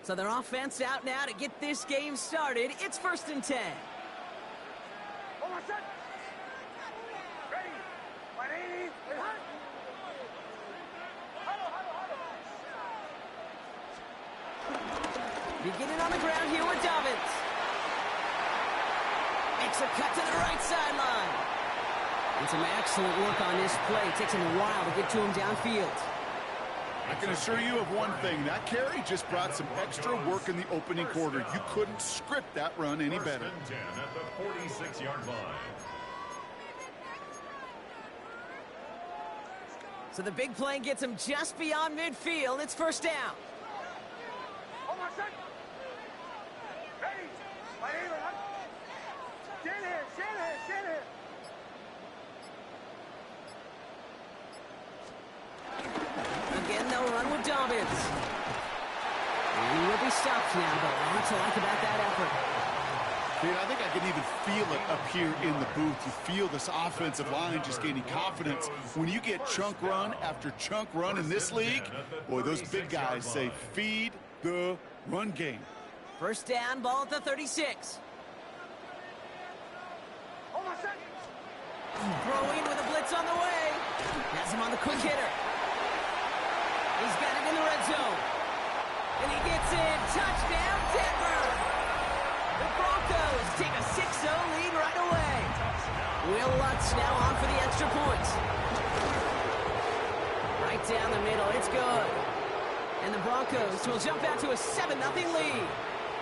So their offense out now to get this game started. It's 1st and 10. Beginning on the ground here with Dobbins. Makes a cut to the right sideline. And some excellent work on this play. It takes him a while to get to him downfield. I can assure you of one thing. That carry just brought some extra work in the opening quarter. You couldn't script that run any better. 1st and 10 at the 46-yard line. So the big play gets him just beyond midfield. It's 1st down. Again, they'll run with Dobbins. And he will be stopped now, but lots to like about that effort. Dude, I think I can even feel it up here in the booth. You feel this offensive line just gaining confidence. When you get chunk run after chunk run in this league, boy, those big guys say, feed the run game. 1st down, ball at the 36. Throwing with a blitz on the way. Has him on the quick hitter. He's got it in the red zone. And he gets in. Touchdown, Denver. The Broncos take a 6-0 lead right away. Will Lutz now on for the extra points. Right down the middle. It's good. And the Broncos will jump out to a 7-0 lead.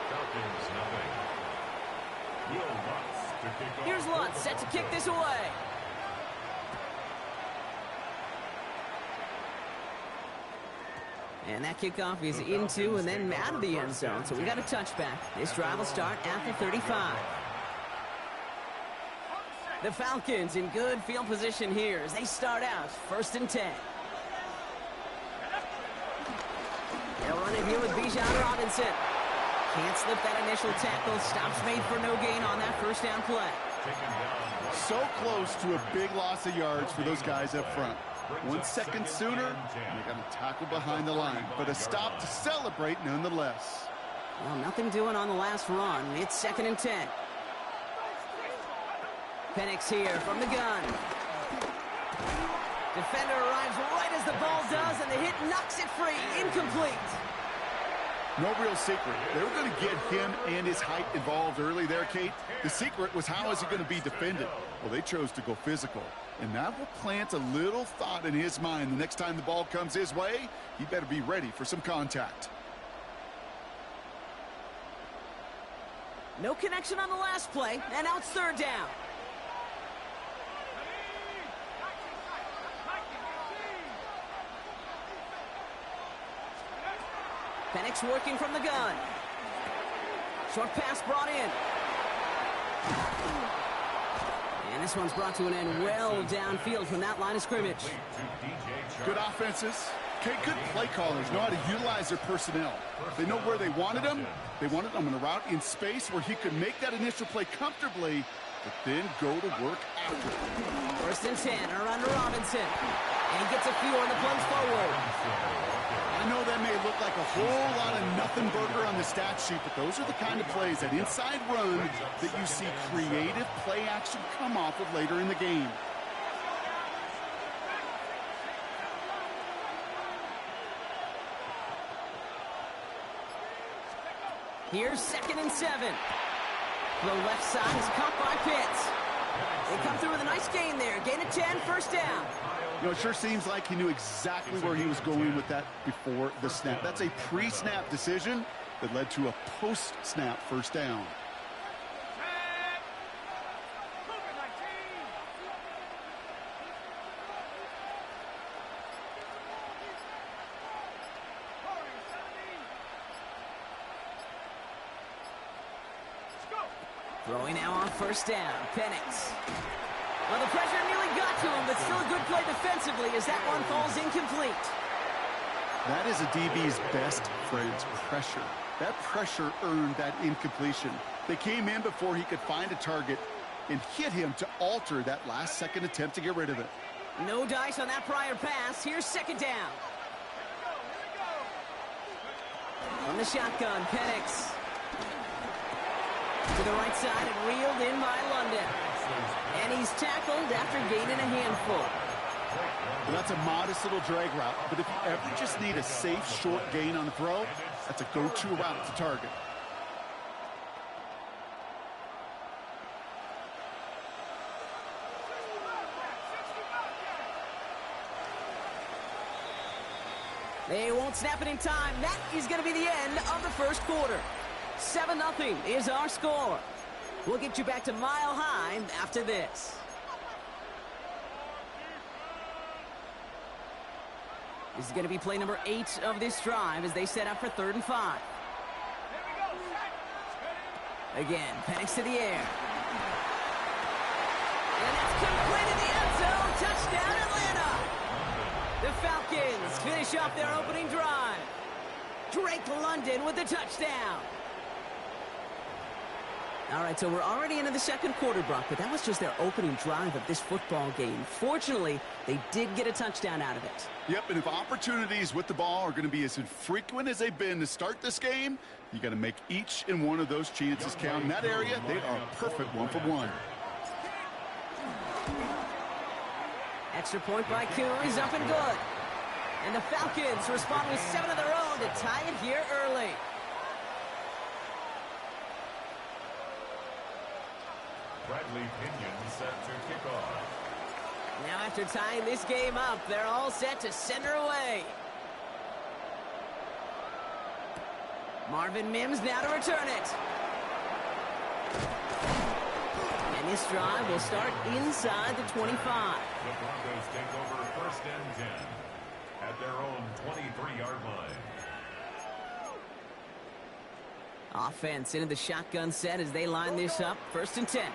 Falcons, nothing. Will Lutz to kick off. Here's Lutz set to kick this away. And that kickoff is into and then out of the end zone. So we got a touchback. This drive will start at the 35. The Falcons in good field position here as they start out 1st and 10. They'll run it here with Bijan Robinson. Can't slip that initial tackle. Stops made for no gain on that 1st down play. So close to a big loss of yards for those guys up front. 1 second sooner, and they got a tackle behind the line, but a stop to celebrate nonetheless. Well, nothing doing on the last run. It's 2nd and 10. Penix here from the gun. Defender arrives right as the ball does, and the hit knocks it free. Incomplete. No real secret. They were going to get him and his height involved early there, Kate. The secret was how is he going to be defended? Well, they chose to go physical. And that will plant a little thought in his mind. The next time the ball comes his way, he better be ready for some contact. No connection on the last play, and now it's 3rd down. Penix working from the gun. Short pass brought in. And this one's brought to an end well downfield from that line of scrimmage. Good offenses. Okay, good play callers know how to utilize their personnel. They know where they wanted them. They wanted them in a route in space where he could make that initial play comfortably, but then go to work after. 1st and 10, or under Robinson. And he gets a few on the plunge forward. I know that may look like a whole lot of nothing burger on the stat sheet, but those are the kind of plays, that inside run, that you see creative play action come off of later in the game. Here's 2nd and 7. The left side is caught by Pitts. They come through with a nice gain there. Gain of 10, 1st down. You know, it sure seems like he knew exactly where he was going with that before the snap. That's a pre-snap decision that led to a post-snap 1st down. Throwing now on 1st down. Penix. Well, the pressure nearly got to him, but still a good play defensively as that one falls incomplete. That is a DB's best friend's pressure. That pressure earned that incompletion. They came in before he could find a target and hit him to alter that last-second attempt to get rid of it. No dice on that prior pass. Here's 2nd down. From the shotgun, Penix. To the right side and reeled in by London. And he's tackled after gaining a handful. Well, that's a modest little drag route, but if you ever just need a safe, short gain on the throw, that's a go-to route to target. They won't snap it in time. That is going to be the end of the first quarter. 7-0 is our score. We'll get you back to Mile High after this. This is going to be play number 8 of this drive as they set up for 3rd and 5. Again, Penix to the air. And that's complete in the end zone. Touchdown, Atlanta. The Falcons finish off their opening drive. Drake London with the touchdown. All right, so we're already into the second quarter, Brock, but that was just their opening drive of this football game. Fortunately, they did get a touchdown out of it. Yep, and if opportunities with the ball are going to be as infrequent as they've been to start this game, you got to make each and one of those chances count. In that area, they are a perfect 1-for-1. Extra point by Koo is up and good. And the Falcons respond with 7 of their own to tie it here early. Bradley Pinion set to kick off. Now after tying this game up, they're all set to send her away. Marvin Mims now to return it. And this drive will start inside the 25. The Broncos take over 1st and 10 at their own 23-yard line. Offense into the shotgun set as they line this up. 1st and 10.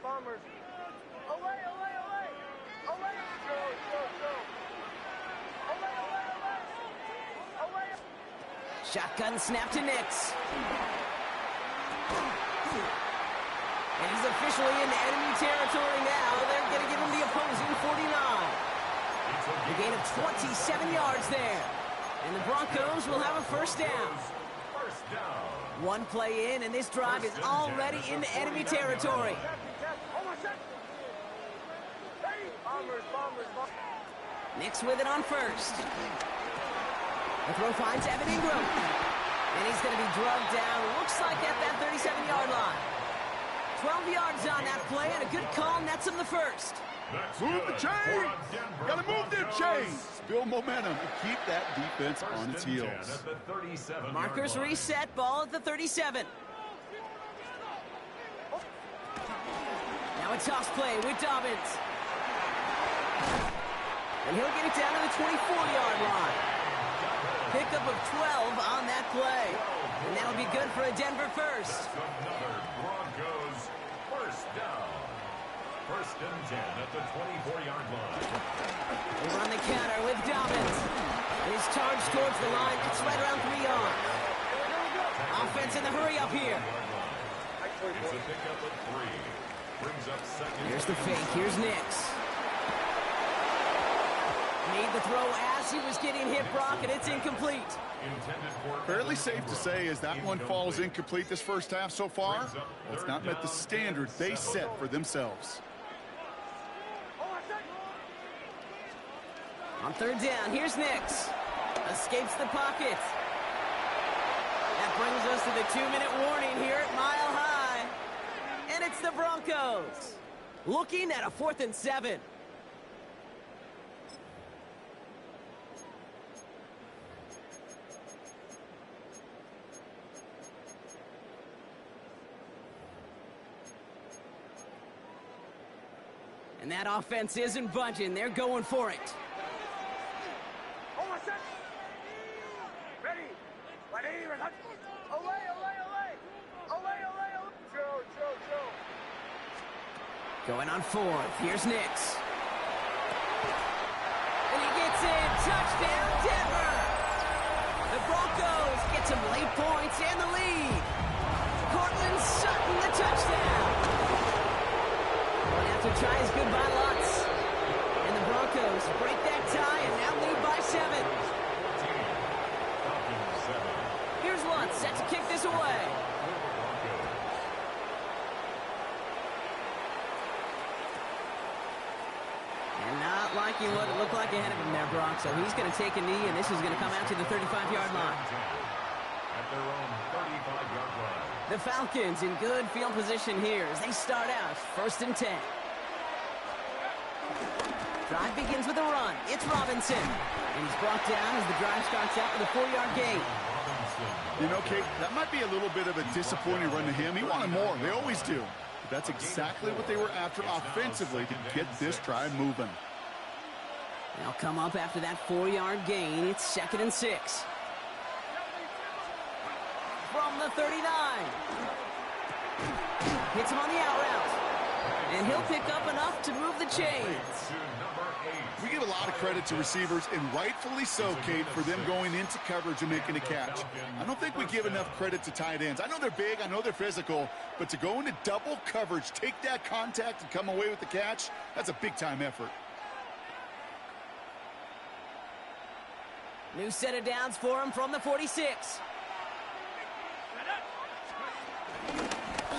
Bombers. Away. Away. Shotgun snap to Nix. And he's officially in enemy territory now. They're going to give him the opposing 49. A gain of 27 yards there. And the Broncos will have a 1st down. One play in, and this drive is already in enemy territory. Nix with it on 1st. The throw finds Evan Ingram. And he's going to be drugged down, looks like at that 37-yard line. 12 yards on that play, and a good call nets him the 1st. Move the chains! Gotta move them chains! Build momentum and keep that defense on its heels. Markers reset, ball at the 37. Now a toss play with Dobbins. And he'll get it down to the 24-yard line. Pickup of 12 on that play. And that'll be good for a Denver 1st. Another Broncos 1st down. 1st and 10 at the 24-yard line. They run the counter with Dobbins. His charge towards the line. It's right around 3 yards. Offense in the hurry up here. It's a pickup of 3. Brings up 2nd. Here's the fake. Here's Nix. Made the throw as he was getting hit, Brock, and it's incomplete. Fairly safe to say as that one falls incomplete this first half so far, well, it's not met the standard they set for themselves. On 3rd down, here's Nix. Escapes the pocket. That brings us to the 2-minute warning here at Mile High. And it's the Broncos looking at a 4th and 7. And that offense isn't budging. They're going for it. Ready. Away. Joe. Going on 4th. Here's Nix. And he gets in. Touchdown, Denver. The Broncos get some late points and the lead. Cortland Sutton, the touchdown. Going to have to try his goodbye lots. And the Broncos break that And not liking what it looked like ahead of him there, Brock. So he's going to take a knee, and this is going to come out to the 35-yard line. At their own 35-yard line. The Falcons in good field position here as they start out 1st and 10. Drive begins with a run. It's Robinson. And he's brought down as the drive starts out with a 4-yard gain. You know, Kate, that might be a little bit of a disappointing run to him. He wanted more. They always do. But that's exactly what they were after offensively to get this drive moving. They'll come up after that 4-yard gain. It's 2nd and 6. From the 39. Hits him on the out route. And he'll pick up enough to move the chains. We give a lot of credit to receivers, and rightfully so, Kate, for them going into coverage and making a catch. I don't think we give enough credit to tight ends. I know they're big, I know they're physical, but to go into double coverage, take that contact, and come away with the catch, that's a big-time effort. New set of downs for him from the 46.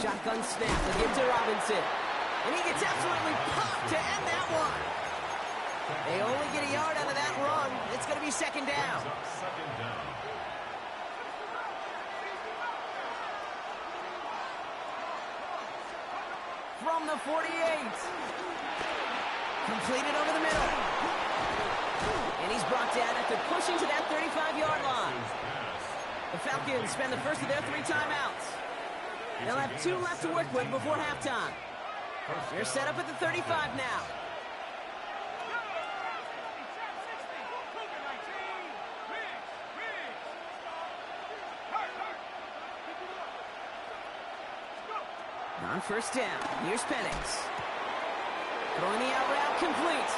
Shotgun snap. They'll give to Robinson. And he gets absolutely popped to end that one. They only get a yard out of that run. It's going to be 2nd down. From the 48. Completed over the middle. And he's brought down after pushing to that 35-yard line. The Falcons spend the first of their 3 timeouts. They'll have 2 left to work with before halftime. They're set up at the 35 now. On 1st down, here's Penix. Throwing the out route complete.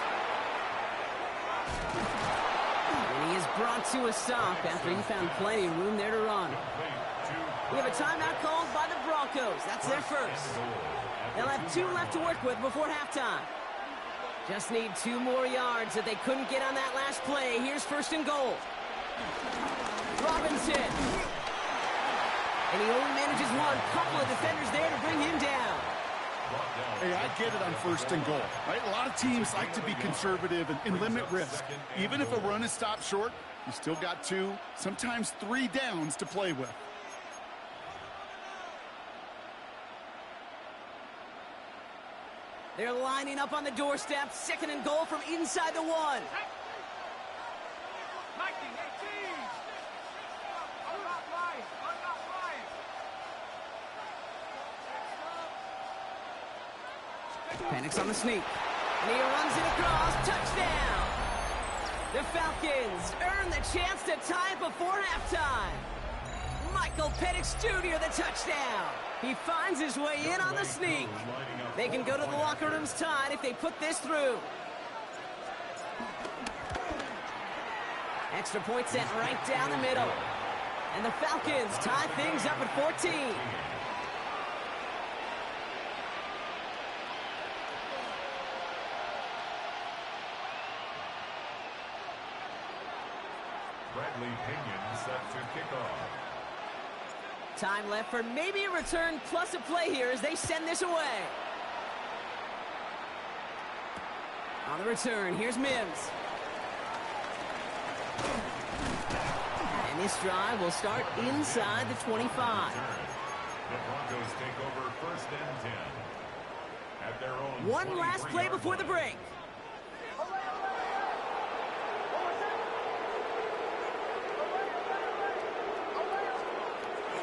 And he is brought to a stop after he found plenty of room there to run. We have a timeout called by the Broncos. That's their first. They'll have 2 left to work with before halftime. Just need 2 more yards that they couldn't get on that last play. Here's 1st and goal. Robinson. And he only manages one. Couple of defenders there to bring him down. Hey, I get it on 1st and goal, right? A lot of teams like to be conservative and limit risk. Even if a run is stopped short, you still got 2, sometimes 3 downs to play with. They're lining up on the doorstep. 2nd and goal from inside the 1. Penix on the sneak. And he runs it across. Touchdown! The Falcons earn the chance to tie it before halftime. Michael Penix Jr. the touchdown. He finds his way in on the sneak. They can go to the locker rooms tied if they put this through. Extra point sent right down the middle. And the Falcons tie things up at 14. Bradley Pinion set to kick off. Time left for maybe a return plus a play here as they send this away. On the return, here's Mims. And this drive will start inside the 25. The Broncos take over 1st and 10. At their own One last play before the break.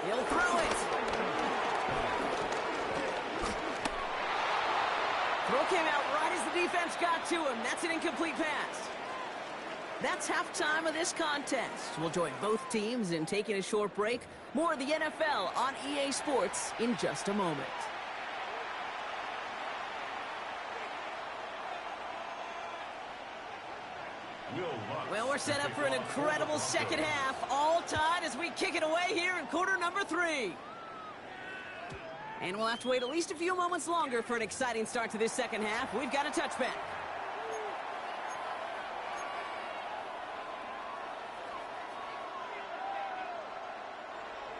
He'll throw it. Throw came out right as the defense got to him. That's an incomplete pass. That's halftime of this contest. We'll join both teams in taking a short break. More of the NFL on EA Sports in just a moment. Well, we're set up for an incredible 2nd half. All tied as we kick it away here in quarter number 3. And we'll have to wait at least a few moments longer for an exciting start to this 2nd half. We've got a touchback.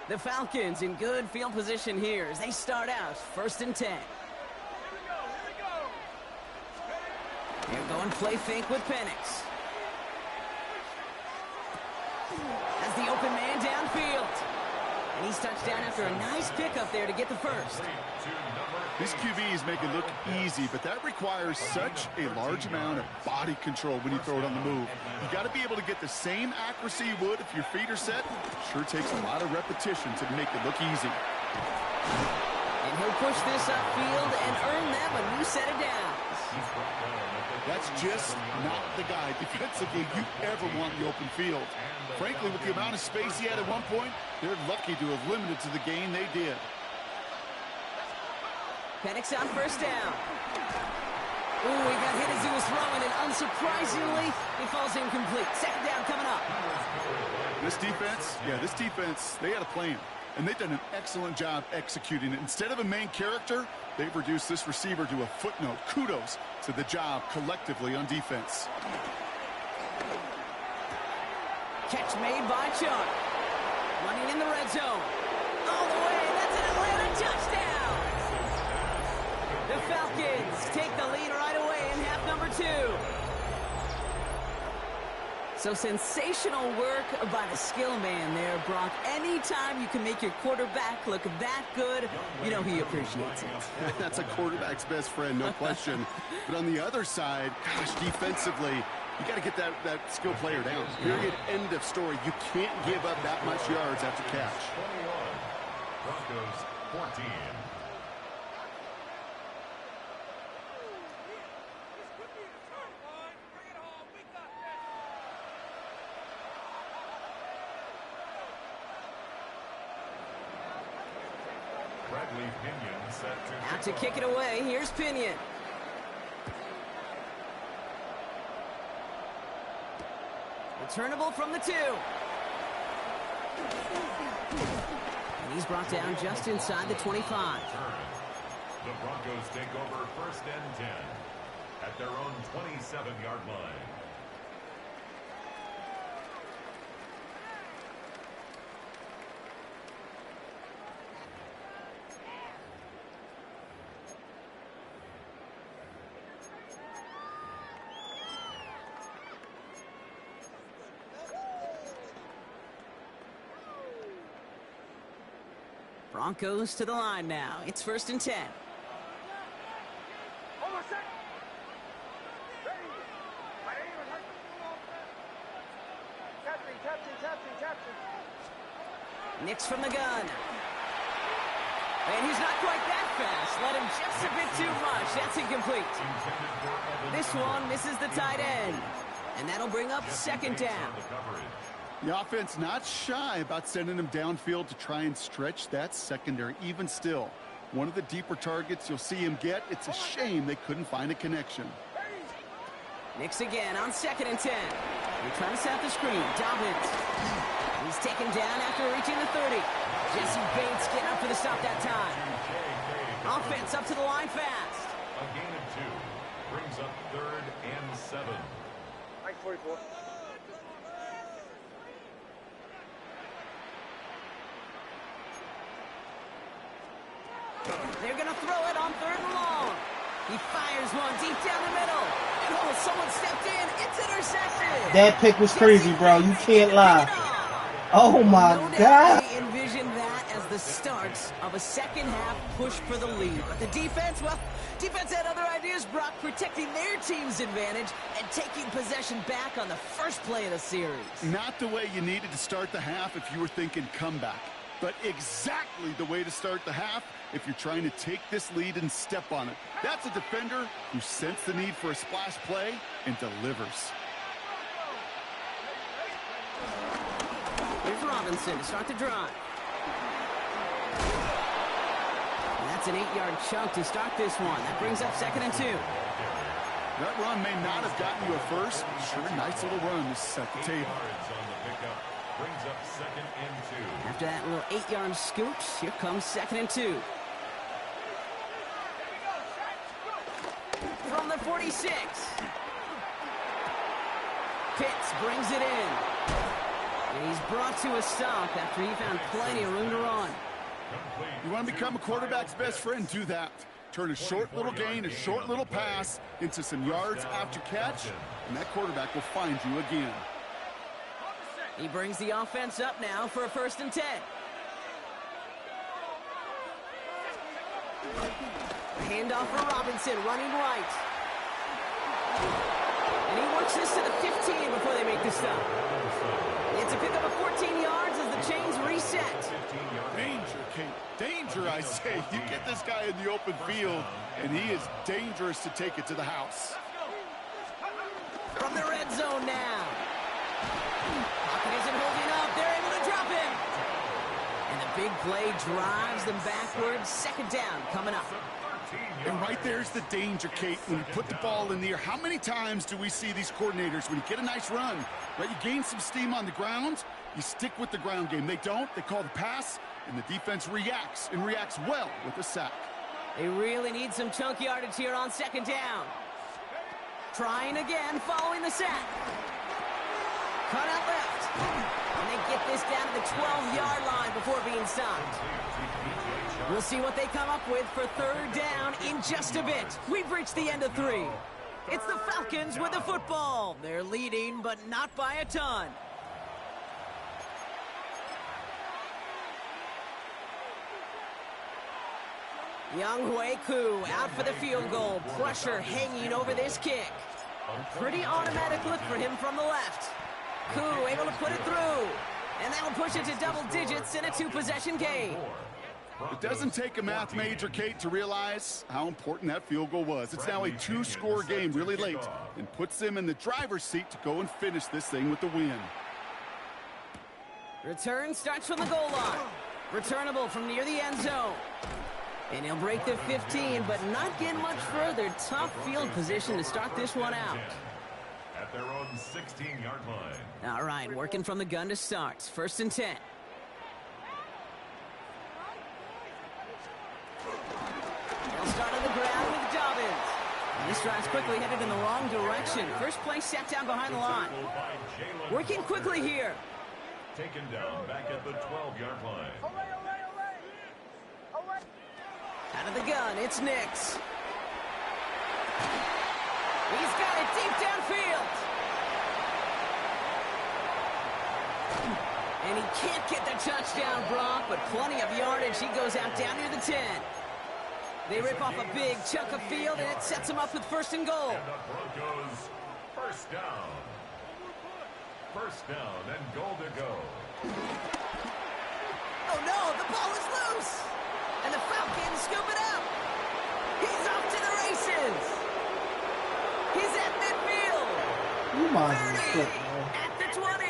The Falcons in good field position here as they start out 1st and 10. They're going play fake with Penix. As the open man downfield. And he's touched down after a nice pickup there to get the first. This QB is making it look easy, but that requires such a large amount of body control when you throw it on the move. You got to be able to get the same accuracy you would if your feet are set. Sure takes a lot of repetition to make it look easy. And he'll push this upfield and earn them a new set of downs. That's just not the guy defensively you ever want in the open field. Frankly, with the amount of space he had at one point, they're lucky to have limited to the gain they did. Penix on first down. Ooh, he got hit as he was throwing, and unsurprisingly, he falls incomplete. Second down coming up. This defense, they had a plan, and they've done an excellent job executing it. Instead of a main character, they've reduced this receiver to a footnote. Kudos to the job collectively on defense. Catch made by Chuck. Running in the red zone. All the way, that's an Atlanta touchdown! The Falcons take the lead right away in half number 2. So sensational work by the skill man there, Brock. Anytime you can make your quarterback look that good, you know he appreciates it. That's a quarterback's best friend, no question. But on the other side, gosh, defensively, you got to get that skill player down. Period. End of story. You can't give up that much yards after catch. 21. Broncos 14. Out to kick it away. Here's Pinion. Returnable from the 2. And he's brought down just inside the 25. The Broncos take over first and 10 at their own 27-yard line. Broncos to the line now. It's first and 10. Nix from the gun. And he's not quite that fast. Let him just a bit too much. That's incomplete. This one misses the tight end. And that'll bring up second down. The offense not shy about sending him downfield to try and stretch that secondary. Even still, one of the deeper targets you'll see him get. It's a shame they couldn't find a connection. Nix again on second and 10. They're trying to set the screen. Dobbins. He's taken down after reaching the 30. Jesse Bates getting up for the stop that time. Offense up to the line fast. A gain of 2 brings up third and 7. Mike 44. They're going to throw it on third and long. He fires one deep down the middle. And oh, someone stepped in. It's intercepted. That pick was crazy, bro. You can't lie. Oh, my God. They envisioned that as the start of a second-half push for the lead. But the defense, well, defense had other ideas, Brock, protecting their team's advantage and taking possession back on the first play of the series. Not the way you needed to start the half if you were thinking comeback, but exactly the way to start the half if you're trying to take this lead and step on it. That's a defender who sensed the need for a splash play and delivers. Here's Robinson to start the drive. And that's an 8-yard chunk to start this one. That brings up second and 2. That run may not have gotten you a first. Sure, nice little run to set the table. Brings up second and 2. After that little 8-yard scooch, here comes second and 2. From the 46. Pitts brings it in. And he's brought to a stop after he found plenty of room to run. You want to become a quarterback's best friend? Do that. Turn a short little gain, a short little pass into some yards after catch, and that quarterback will find you again. He brings the offense up now for a 1st and 10. A handoff for Robinson, running right. And he works this to the 15 before they make the stop. It's a pickup of 14 yards as the chains reset. Danger, Kate. Danger, I say. You get this guy in the open field, and he is dangerous to take it to the house. From the red zone now. Pocket isn't holding up. They're able to drop him. And the big play drives them backwards. 2nd down coming up. And right there's the danger, Kate. When you put the ball in the air, how many times do we see these coordinators, when you get a nice run, right, you gain some steam on the ground, you stick with the ground game. They don't. They call the pass, and the defense reacts, and reacts well with a sack. They really need some chunk yardage here on 2nd down. Trying again following the sack. Cut out left. And they get this down to the 12-yard line before being stopped. We'll see what they come up with for 3rd down in just a bit. We've reached the end of 3. It's the Falcons with the football. They're leading, but not by a ton. Younghoe Koo out for the field goal. Pressure hanging over this kick. A pretty automatic look for him from the left. Koo able to put it through. And that'll push it to double digits in a 2-possession game. It doesn't take a math major, Kate, to realize how important that field goal was. It's now a 2-score game really late and puts them in the driver's seat to go and finish this thing with the win. Return starts from the goal line. Returnable from near the end zone. And he'll break the 15, but not get much further. Tough field position to start this one out. At their own 16-yard line. All right, working from the gun to start. 1st and 10. They'll start on the ground with Dobbins. And this drive's quickly headed in the wrong direction. First play sat down behind the line. Working quickly here. Taken down back at the 12-yard line. Out of the gun, it's Nix. He's got it deep downfield. And he can't get the touchdown, Brock, but plenty of yardage. He goes out down near the 10. They rip off a big chunk of field, and it sets him up with 1st and goal. And the Broncos, 1st down. 1st down and goal to go. Oh, no, the ball is loose. And the Falcons scoop it up. He's off to the races. He's at midfield. You might 30, at the 20.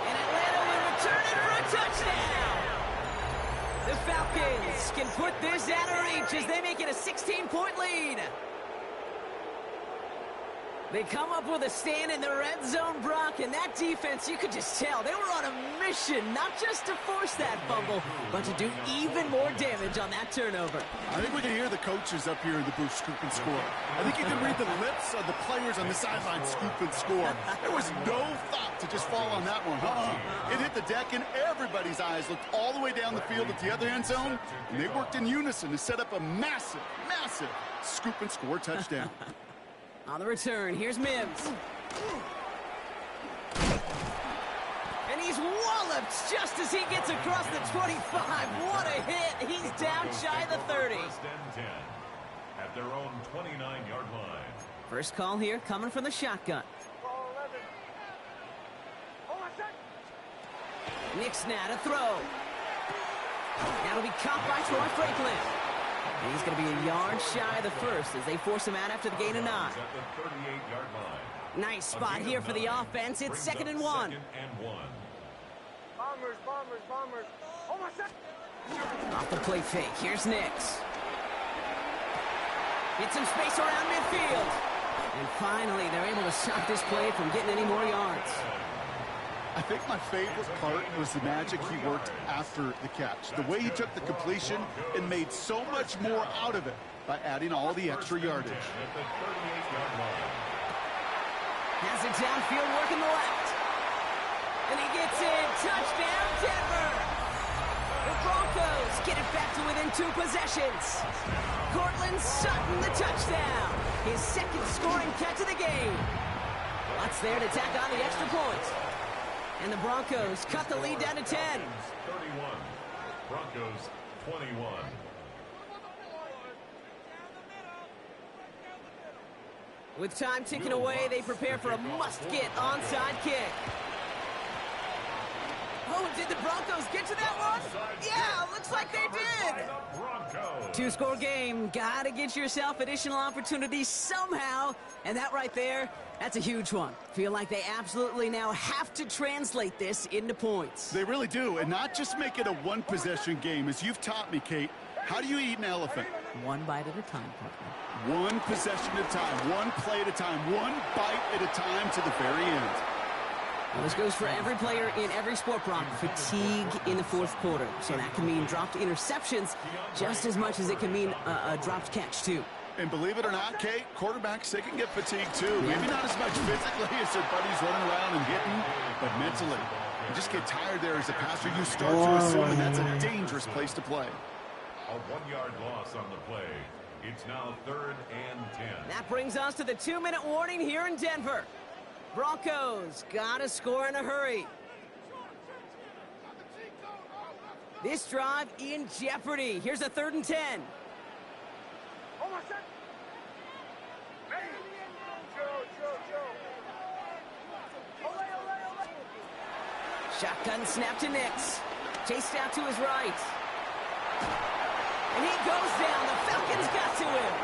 And Atlanta will return it for a touchdown. The Falcons can put this out of reach as they make it a 16-point lead. They come up with a stand in the red zone, Brock, and that defense, you could just tell, they were on a mission, not just to force that fumble, but to do even more damage on that turnover. I think we can hear the coaches up here in the booth scoop and score. I think you can read the lips of the players on the sideline scoop and score. There was no thought to just fall on that one. It hit the deck, and everybody's eyes looked all the way down the field at the other end zone, and they worked in unison to set up a massive, massive scoop and score touchdown. On the return, here's Mims. And he's walloped just as he gets across the 25. What a hit. He's down shy of the 30. 1st and 10 at their own 29-yard line. First call here coming from the shotgun. Nix now to throw. That'll be caught by Troy Franklin. And he's going to be a yard shy of the 1st as they force him out after the gain of 9. At the 38-yard line. Nice spot here for the offense. It's 2nd and 1. 2nd and 1. Bombers. Oh, my God. Off the play fake. Here's Nix. Get some space around midfield. And finally, they're able to stop this play from getting any more yards. I think my favorite part was the magic he worked after the catch. The way he took the completion and made so much more out of it by adding all the extra yardage. At the 38-yard line. Has it downfield working the left. And he gets in. Touchdown, Denver. The Broncos get it back to within 2 possessions. Cortland Sutton, the touchdown. His second scoring catch of the game. Lots there to tack on the extra point. And the Broncos cut the lead down to 10. 31. Broncos 21. With time ticking away, they prepare for a must-get onside kick. Oh, did the Broncos get to that one? Yeah, looks like they did. 2-score game. Gotta get yourself additional opportunities somehow. And that right there, that's a huge one. Feel like they absolutely now have to translate this into points. They really do, and not just make it a one-possession game. As you've taught me, Kate, how do you eat an elephant? One bite at a time, partner. One possession at a time, one play at a time, one bite at a time to the very end. Well, this goes for every player in every sport, Brock. Fatigue in the fourth quarter. So that can mean dropped interceptions just as much as it can mean a dropped catch, too. And believe it or not, Kate, quarterbacks, they can get fatigued, too. Maybe not as much physically as their buddies running around and hitting, but mentally. You just get tired there as a passer. You start to assume, and that's a dangerous place to play. A 1-yard loss on the play. It's now 3rd and 10. That brings us to the 2-minute warning here in Denver. Broncos gotta score in a hurry. This drive in jeopardy. Here's a 3rd and 10. Shotgun snap to Nix. Chased out to his right. And he goes down. The Falcons got to him.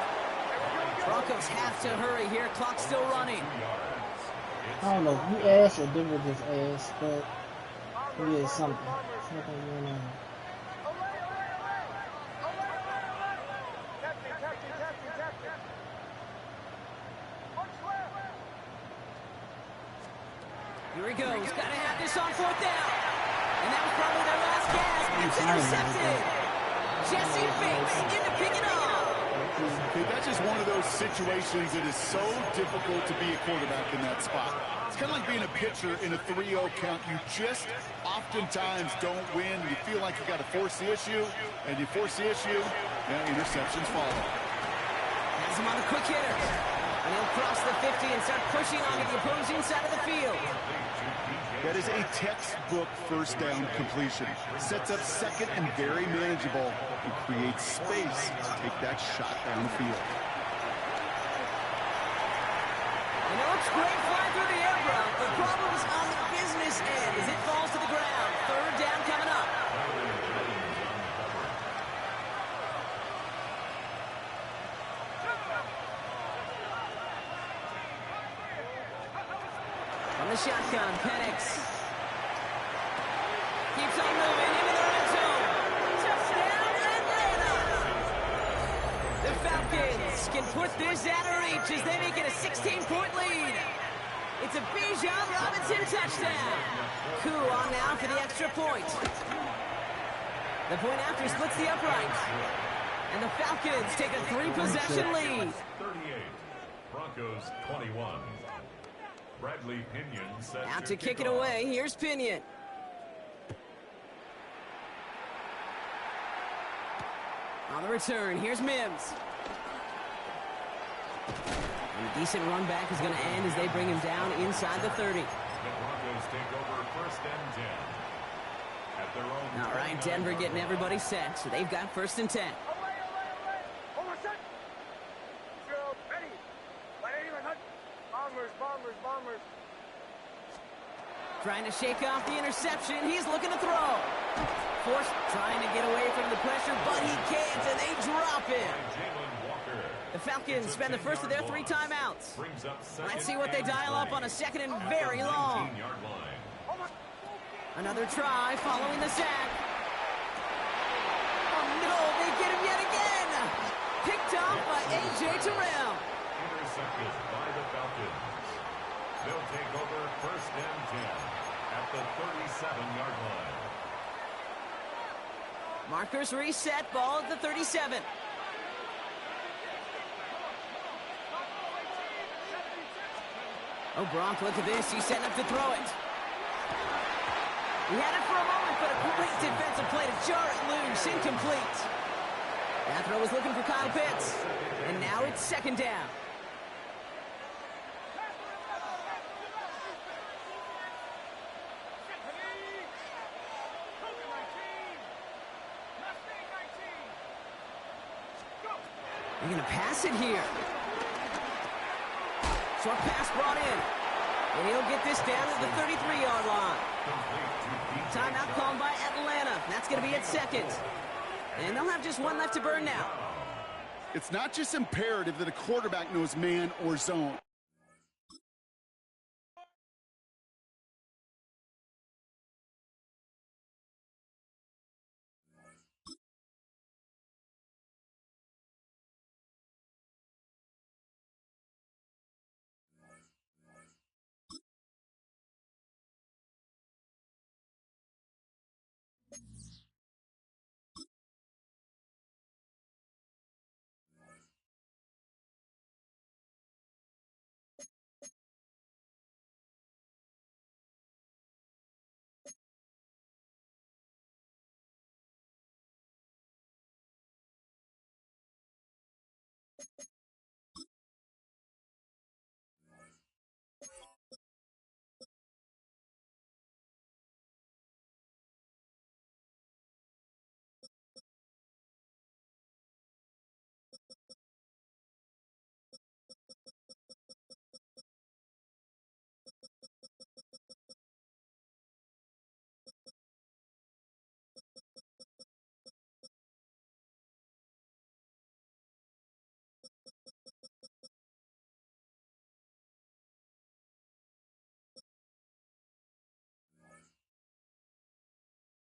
Broncos have to hurry here. Clock's still running. I don't know who asked or Denver just asked, but it is something. Something going on. Here he goes. Got to have this on 4th down. And that was probably their last gasp. It's intercepted. Jesse Bates in to pick it up. Okay, that's just one of those situations that is so difficult to be a quarterback in that spot. It's kind of like being a pitcher in a 3-0 count. You just oftentimes don't win. You feel like you got to force the issue, and you force the issue, interceptions follow. Has him on a quick hitter. And he'll cross the 50 and start pushing onto the opposing side of the field. That is a textbook first down completion. Sets up second and very manageable and creates space to take that shot down the field. And it looks great flying through the air, Brock. The problem's on the business end as it falls to the ground. 3rd down coming up. From the shotgun, Penix keeps on moving into the red zone. Touchdown, Atlanta! The Falcons can put this out of reach as they make it a 16-point lead. It's a Bijan Robinson touchdown. Koo on now for the extra point. The point after splits the upright. And the Falcons take a 3-possession lead. 38. Broncos 21. Bradley Pinion sets Out to kick it away. Here's Pinion. On the return, here's Mims. And a decent run back is going to end as they bring him down inside the 30. The Broncos take over 1st and 10. At their own. All right, Denver getting everybody set, so they've got 1st and 10. Trying to shake off the interception. He's looking to throw. Forced trying to get away from the pressure, but he can't, and they drop him. The Falcons spend the first of their 3 timeouts. Let's see what they dial up on a 2nd and very long. Another try following the sack. Oh, no, they get him yet again. Picked off by A.J. Terrell. Intercepted by the Falcons. They'll take over 1st and 10 at the 37-yard line. Markers reset, ball at the 37. Oh, Brock, look at this. He's setting up to throw it. He had it for a moment but a great defensive play to jar it loose. Incomplete. That throw was looking for Kyle Pitts. And now it's second down. They're going to pass it here. Short pass brought in. And he'll get this down at the 33-yard line. Timeout called by Atlanta. That's going to be at second. And they'll have just one left to burn now. It's not just imperative that a quarterback knows man or zone.